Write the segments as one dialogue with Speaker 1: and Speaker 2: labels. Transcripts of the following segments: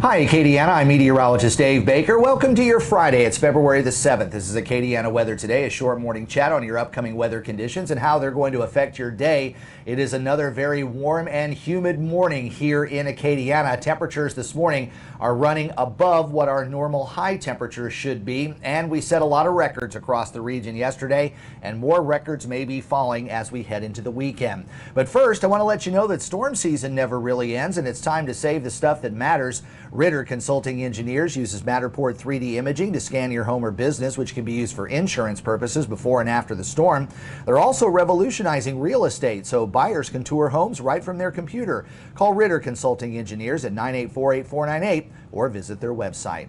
Speaker 1: Hi, Acadiana. I'm meteorologist Dave Baker. Welcome to your Friday. It's February the 7th. This is Acadiana weather today, a short morning chat on your upcoming weather conditions and how they're going to affect your day. It is another very warm and humid morning here in Acadiana. Temperatures this morning are running above what our normal high temperatures should be, and we set a lot of records across the region yesterday, and more records may be falling as we head into the weekend. But first, I want to let you know that storm season never really ends, and it's time to save the stuff that matters. Ritter Consulting Engineers uses Matterport 3D imaging to scan your home or business, which can be used for insurance purposes before and after the storm. They're also revolutionizing real estate, so buyers can tour homes right from their computer. Call Ritter Consulting Engineers at 984-8498 or visit their website.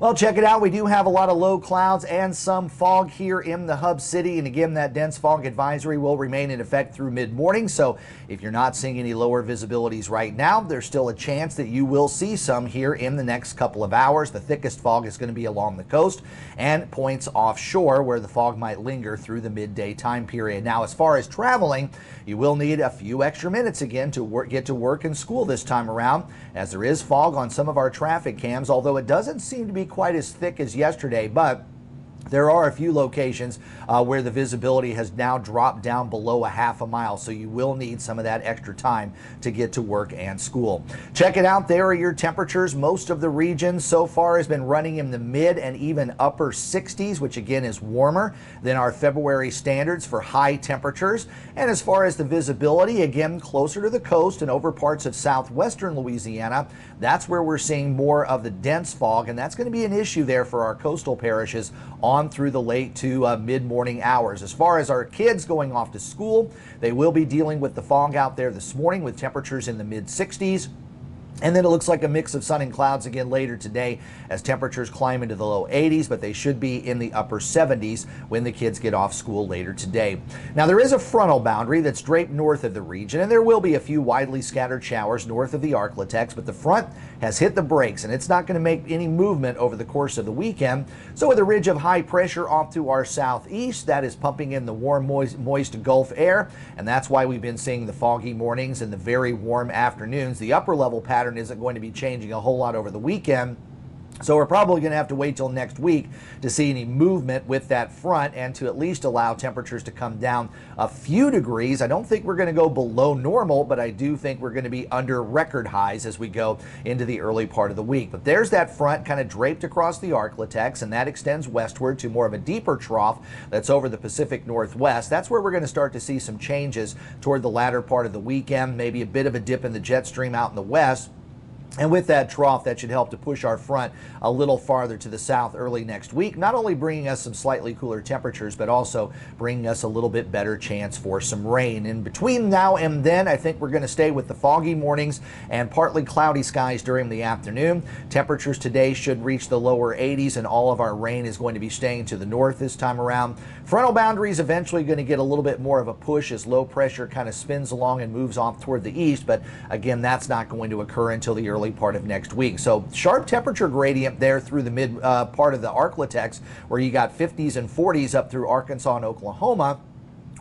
Speaker 1: Well, check it out. We do have a lot of low clouds and some fog here in the hub city. And again, that dense fog advisory will remain in effect through mid-morning. So if you're not seeing any lower visibilities right now, there's still a chance that you will see some here in the next couple of hours. The thickest fog is going to be along the coast and points offshore where the fog might linger through the midday time period. Now, as far as traveling, you will need a few extra minutes again to get to work and school this time around, as there is fog on some of our traffic cams, although it doesn't seem to be quite as thick as yesterday. But there are a few locations where the visibility has now dropped down below a half a mile, so you will need some of that extra time to get to work and school. Check it out. There are your temperatures. Most of the region so far has been running in the mid and even upper 60s, which again is warmer than our February standards for high temperatures. And as far as the visibility, again, closer to the coast and over parts of southwestern Louisiana, that's where we're seeing more of the dense fog, and that's going to be an issue there for our coastal parishes on through the late to mid-morning hours. As far as our kids going off to school, they will be dealing with the fog out there this morning with temperatures in the mid-60s. And then it looks like a mix of sun and clouds again later today as temperatures climb into the low 80s, but they should be in the upper 70s when the kids get off school later today. Now, there is a frontal boundary that's draped north of the region, and there will be a few widely scattered showers north of the Arklatex, but the front has hit the brakes, and it's not going to make any movement over the course of the weekend. So with a ridge of high pressure off to our southeast, that is pumping in the warm, moist Gulf air, and that's why we've been seeing the foggy mornings and the very warm afternoons. The upper level pattern isn't going to be changing a whole lot over the weekend. So we're probably going to have to wait till next week to see any movement with that front and to at least allow temperatures to come down a few degrees. I don't think we're going to go below normal, but I do think we're going to be under record highs as we go into the early part of the week. But there's that front kind of draped across the Arklatex, and that extends westward to more of a deeper trough that's over the Pacific Northwest. That's where we're going to start to see some changes toward the latter part of the weekend, maybe a bit of a dip in the jet stream out in the west. And with that trough, that should help to push our front a little farther to the south early next week, not only bringing us some slightly cooler temperatures, but also bringing us a little bit better chance for some rain. In between now and then, I think we're going to stay with the foggy mornings and partly cloudy skies during the afternoon. Temperatures today should reach the lower 80s, and all of our rain is going to be staying to the north this time around. Frontal boundaries eventually going to get a little bit more of a push as low pressure kind of spins along and moves off toward the east, but again, that's not going to occur until the early part of next week. So sharp temperature gradient there through the mid part of the Arklatex, where you got 50s and 40s up through Arkansas and Oklahoma.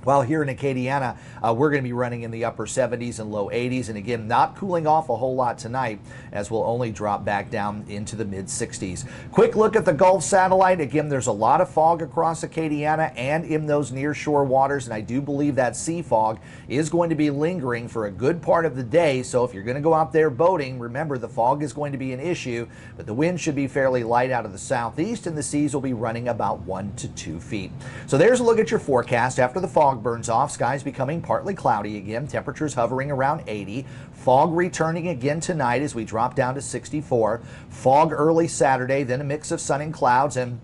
Speaker 1: While here in Acadiana, we're going to be running in the upper 70s and low 80s. And again, not cooling off a whole lot tonight, as we'll only drop back down into the mid 60s. Quick look at the Gulf satellite. Again, there's a lot of fog across Acadiana and in those near shore waters. And I do believe that sea fog is going to be lingering for a good part of the day. So if you're going to go out there boating, remember the fog is going to be an issue, but the wind should be fairly light out of the southeast, and the seas will be running about 1 to 2 feet. So there's a look at your forecast after the fog burns off. Skies becoming partly cloudy again. Temperatures hovering around 80. Fog returning again tonight as we drop down to 64. Fog early Saturday, then a mix of sun and clouds, and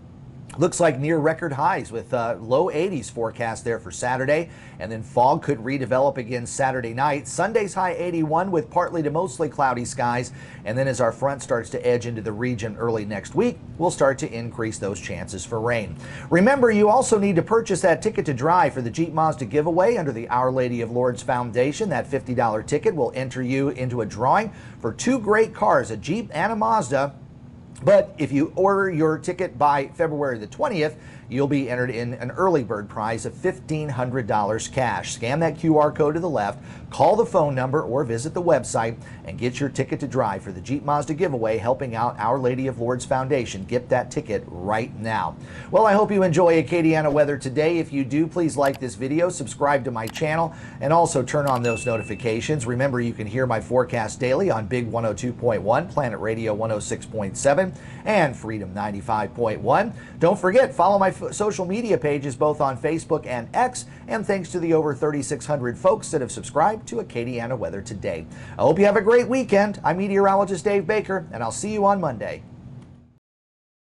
Speaker 1: looks like near record highs with low 80s forecast there for Saturday, and then fog could redevelop again Saturday night. Sunday's high 81 with partly to mostly cloudy skies, and then as our front starts to edge into the region early next week, we'll start to increase those chances for rain. Remember, you also need to purchase that ticket to drive for the Jeep Mazda giveaway under the Our Lady of Lourdes Foundation. That $50 ticket will enter you into a drawing for 2 great cars, a Jeep and a Mazda. But if you order your ticket by February the 20th, you'll be entered in an early bird prize of $1,500 cash. Scan that QR code to the left, Call the phone number or visit the website and get your ticket to drive for the Jeep Mazda giveaway, helping out Our Lady of Lourdes Foundation. Get that ticket right now. Well, I hope you enjoy Acadiana weather today. If you do, please like this video, subscribe to my channel, and also turn on those notifications. Remember, you can hear my forecast daily on Big 102.1, Planet Radio 106.7, and Freedom 95.1. Don't forget, follow my social media pages both on Facebook and X, and thanks to the over 3,600 folks that have subscribed to Acadiana Weather Today. I hope you have a great weekend. I'm meteorologist Dave Baker, and I'll see you on Monday.